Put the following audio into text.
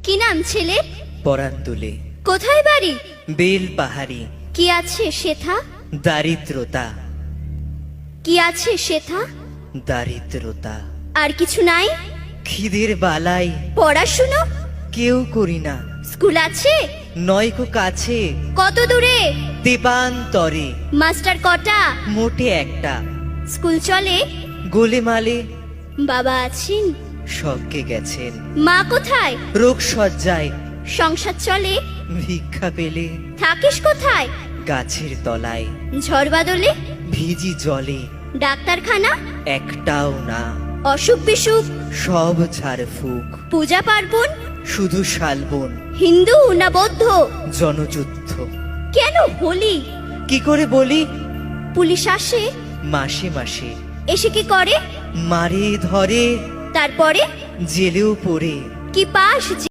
কি নাম ছেলে? পরান তুলে। কোথায় বাড়ি? বেল পাহাড়ি। কি আছে সেথা? দারিদ্রতা। কি আছে সেথা? দারিদ্রতা। আর কিছু নাই? খিদের বালাই পড়াশুনো? কেউ করি না। স্কুল আছে? নয়কো কাছে, কত দূরে? দেবান্তরে। মাস্টার কটা? মোটে একটা। স্কুল চলে? গোলেমালে বাবা আছেন? স্বর্গে গেছেন। মা কোথায়? রোগ সজ্জায়। সংসার চলে? ভিক্ষা পেলে থাকিস কোথায়? গাছের তলায়। ঝড় বাদলে? ভিজি জলে। ডাক্তারখানা? একটাও না। অসুখ বিসুখ? সব ঝাড়ফুঁক। পূজা পার্বণ? শুধু শালবন। হিন্দু না বৌদ্ধ? জনযুদ্ধ। কেন হোলি? কি করে বলি? পুলিশ আসে? মাসে মাসে। এসে কি করে? মারে ধরে, তারপরে? জেলেও পড়ে। কি পাস?